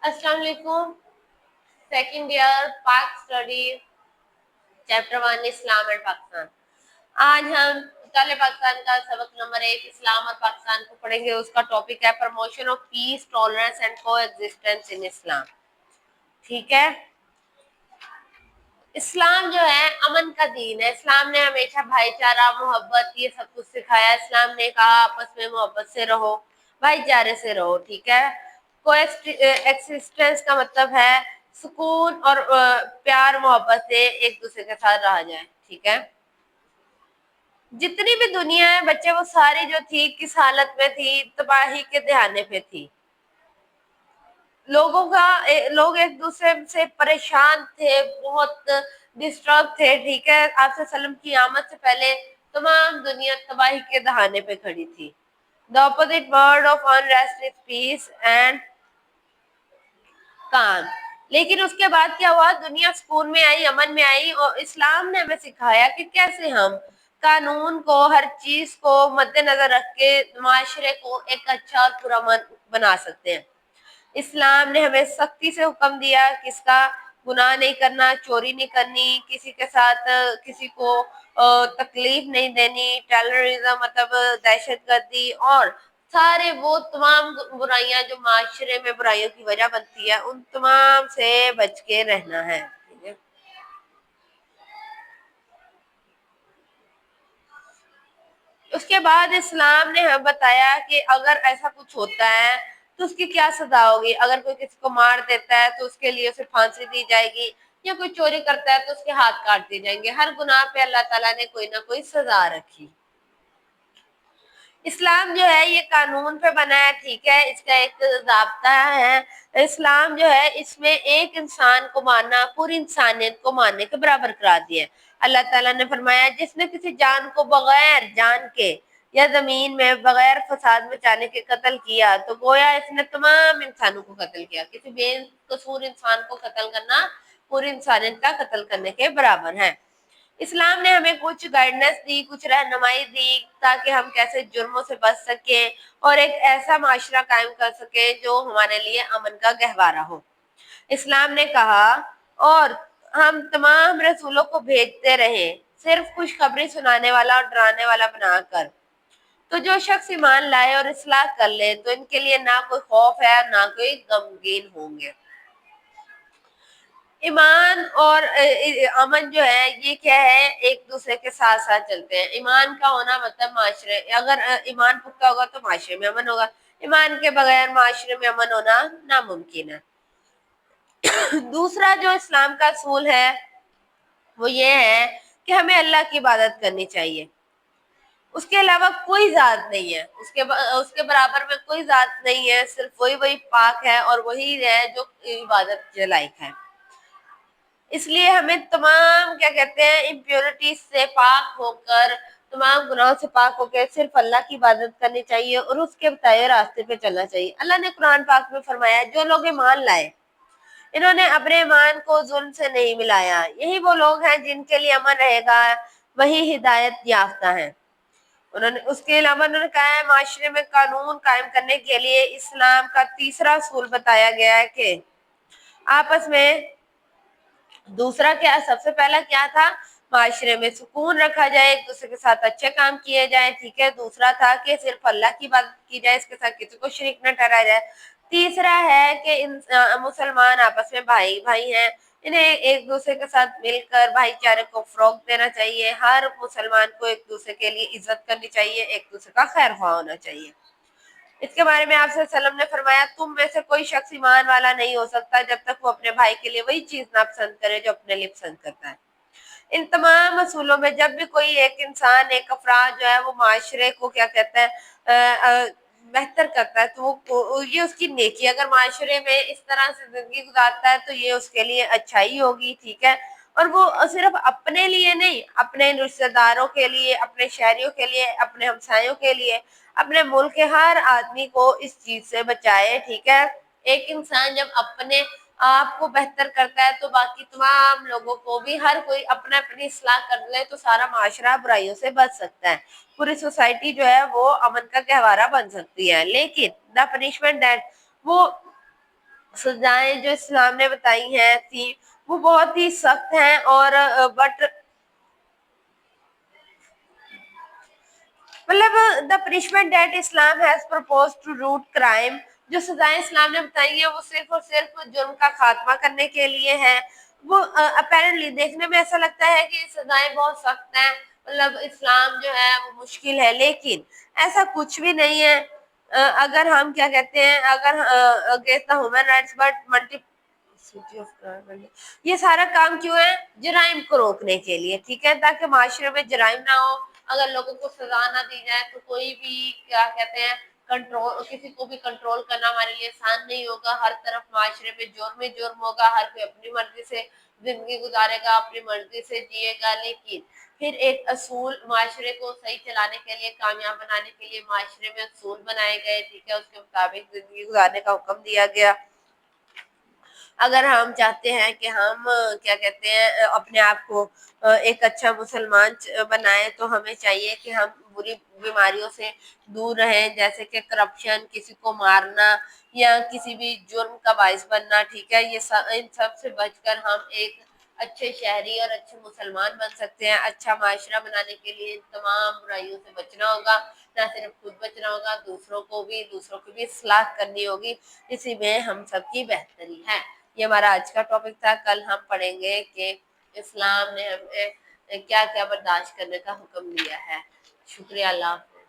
अस्सलाम वालेकुम। Second year पाक study chapter 1 Islam and Pakistan. आज हम मुताले पाकिस्तान का सबक नंबर 1 इस्लाम और पाकिस्तान को पढ़ेंगे। उसका टॉपिक है promotion of peace, tolerance and को एग्जिस्टेंस इन इस्लाम। ठीक है। इस्लाम जो है अमन का दीन है। इस्लाम ने हमेशा भाईचारा, मोहब्बत ये सब कुछ सिखाया। इस्लाम ने कहा आपस में मोहब्बत से रहो, भाईचारे से रहो। ठीक है। को एक्सिस्टेंस का मतलब है सुकून और प्यार मोहब्बत से एक दूसरे के साथ रहा जाए। ठीक है। जितनी भी दुनिया है बच्चे, वो सारी जो थी किस हालत में थी? तबाही के दहाने पे थी। लोग एक दूसरे से परेशान थे, बहुत डिस्टर्ब थे। ठीक है। आपसे सल्लम की आमद से पहले तमाम दुनिया तबाही के दहाने पे खड़ी थी। The opposite word of unrest is peace and काम। लेकिन उसके बाद क्या हुआ? दुनिया सुकून में आई, अमन में आई, और इस्लाम ने हमें सिखाया कि कैसे हम कानून को, हर चीज को मद्देनजर रख के माशरे को एक अच्छा और पुरअमन बना सकते हैं। इस्लाम ने हमें सख्ती से हुक्म दिया किसका गुनाह नहीं करना, चोरी नहीं करनी, किसी के साथ किसी को तकलीफ नहीं देनी, टेररिज्म मतलब दहशतगर्दी और सारे वो तमाम बुराइयां जो माशरे में बुराइयों की वजह बनती है, उन तमाम से बच के रहना है। ठीक है। उसके बाद इस्लाम ने हमें बताया कि अगर ऐसा कुछ होता है तो उसकी क्या सजा होगी। अगर कोई किसी को मार देता है तो उसके लिए उसे फांसी दी जाएगी, या कोई चोरी करता है तो उसके हाथ काट दिए जाएंगे। हर गुनाह पे अल्लाह ताला ने कोई ना कोई सजा रखी। इस्लाम जो है ये कानून पे बना है। ठीक है। इसका एक ज़ाब्ता है। इस्लाम जो है इसमें एक इंसान को मारना पूरी इंसानियत को मारने के बराबर करार दिया है। अल्लाह ताला ने फरमाया जिसने किसी जान को बगैर जान के या जमीन में बगैर फसाद मचाने के कत्ल किया तो गोया इसने तमाम इंसानों को कत्ल किया। किसी बेकसूर इंसान को कत्ल करना पूरी इंसानियत का कत्ल करने के बराबर है। इस्लाम ने हमें कुछ गाइडेंस दी, कुछ रहनुमाई दी ताकि हम कैसे जुर्मों से बच सके और एक ऐसा माशरा कायम कर सके जो हमारे लिए अमन का गहवारा हो। इस्लाम ने कहा और हम तमाम रसूलों को भेजते रहे सिर्फ खुशखबरी सुनाने वाला और डराने वाला बनाकर। तो जो शख्स ईमान लाए और इस्लाह कर ले तो इनके लिए ना कोई खौफ है ना कोई गमगीन होंगे। ईमान और अमन जो है ये क्या है? एक दूसरे के साथ साथ चलते हैं। ईमान का होना मतलब माशरे, अगर ईमान पुख्ता होगा तो माशरे में अमन होगा। ईमान के बगैर माशरे में अमन होना नामुमकिन है। दूसरा जो इस्लाम का असूल है वो ये है कि हमें अल्लाह की इबादत करनी चाहिए। उसके अलावा कोई जात नहीं है, उसके बराबर में कोई जात नहीं है। सिर्फ वही वही पाक है और वही है जो इबादत के लायक है। इसलिए हमें तमाम क्या कहते हैं इम्प्योरिटीज से पाक होकर, तमाम गुनाहों से पाक होकर सिर्फ अल्लाह की इबादत करनी चाहिए और उसके बताए रास्ते पे चलना चाहिए। अल्लाह ने कुरान पाक में फरमाया जो लोग ईमान लाए इन्होंने अपने ईमान को जुल्म से नहीं मिलाया, यही वो लोग हैं जिनके लिए अमन रहेगा, वही हिदायत याफ्ता है। उन्होंने उसके अलावा उन्होंने कहा है माशरे में कानून कायम करने के लिए इस्लाम का तीसरा असूल बताया गया है कि आपस में दूसरा क्या, सबसे पहला क्या था? माशरे में सुकून रखा जाए, एक दूसरे के साथ अच्छे काम किए जाए। ठीक है। दूसरा था कि सिर्फ अल्लाह की इबादत की जाए, इसके साथ किसी को शरीक न ठहराया जाए। तीसरा है कि मुसलमान आपस में भाई भाई हैं, इन्हें एक दूसरे के साथ मिलकर भाईचारे को फरोग देना चाहिए। हर मुसलमान को एक दूसरे के लिए इज्जत करनी चाहिए, एक दूसरे का खैर ख्वाह होना चाहिए। इसके बारे में आपसे सल्लम ने फरमाया तुम में से कोई शख्स ईमान वाला नहीं हो सकता जब तक वो अपने भाई के लिए वही चीज ना पसंद करे जो अपने लिए पसंद करता है। इन तमाम असूलों में जब भी कोई एक इंसान, एक अफराद जो है वो माशरे को क्या कहता है बेहतर करता है तो ये उसकी नेकी। अगर माशरे में इस तरह से जिंदगी गुजारता है तो ये उसके लिए अच्छाई होगी। ठीक है। और वो सिर्फ अपने लिए नहीं, अपने रिश्तेदारों के लिए, अपने शहरियों के लिए, अपने हमसायों के लिए, अपने मुल्क के हर आदमी को इस चीज से बचाए। ठीक है। एक इंसान जब अपने आप को बेहतर करता है तो बाकी तमाम लोगों को भी, हर कोई अपना अपनी इस्लाह कर ले तो सारा माशरा बुराइयों से बच सकता है। पूरी सोसाइटी जो है वो अमन का गहवारा बन सकती है। लेकिन द पनिशमेंट दैट वो सजाएं जो इस्लाम ने बताई हैं थी वो बहुत ही सख्त हैं, और बट मतलब the punishment that Islam has propose to root crime, जो सजाएं इस्लाम ने बताई है वो सिर्फ और सिर्फ जुर्म का खात्मा करने के लिए है। वो अपेरेंटली देखने में ऐसा लगता है कि सजाएं बहुत सख्त हैं, मतलब इस्लाम जो है वो मुश्किल है, लेकिन ऐसा कुछ भी नहीं है। अगर हम क्या कहते हैं, अगर against the human rights but multi ये सारा काम क्यों है? जराइम को रोकने के लिए, ठीक है, ताकि माशरे में जराइम ना हो। अगर लोगों को सजा ना दी जाए तो कोई भी क्या कहते हैं कंट्रोल, किसी को भी कंट्रोल करना हमारे लिए आसान नहीं होगा। हर तरफ माशरे में जुर्म ही जुर्म होगा, हर कोई अपनी मर्जी से जिंदगी गुजारेगा, अपनी मर्जी से जिएगा। लेकिन फिर एक असूल, माशरे को सही चलाने के लिए, कामयाब बनाने के लिए माशरे में असूल बनाए गए, ठीक है, उसके मुताबिक जिंदगी गुजारने का हुक्म दिया गया। अगर हम चाहते हैं कि हम क्या कहते हैं अपने आप को एक अच्छा मुसलमान बनाए, तो हमें चाहिए कि हम बुरी बीमारियों से दूर रहें, जैसे कि करप्शन, किसी को मारना या किसी भी जुर्म का बाइस बनना, ठीक है। इन सब से बचकर हम एक अच्छे शहरी और अच्छे मुसलमान बन सकते हैं। अच्छा माशरा बनाने के लिए इन तमाम बुराइयों से बचना होगा, न सिर्फ खुद बचना होगा, दूसरों की भी इस्लाह करनी होगी। इसी में हम सबकी बेहतरी है। ये हमारा आज का टॉपिक था। कल हम पढ़ेंगे कि इस्लाम ने हमें क्या क्या बर्दाश्त करने का हुक्म दिया है। शुक्रिया। अल्लाह।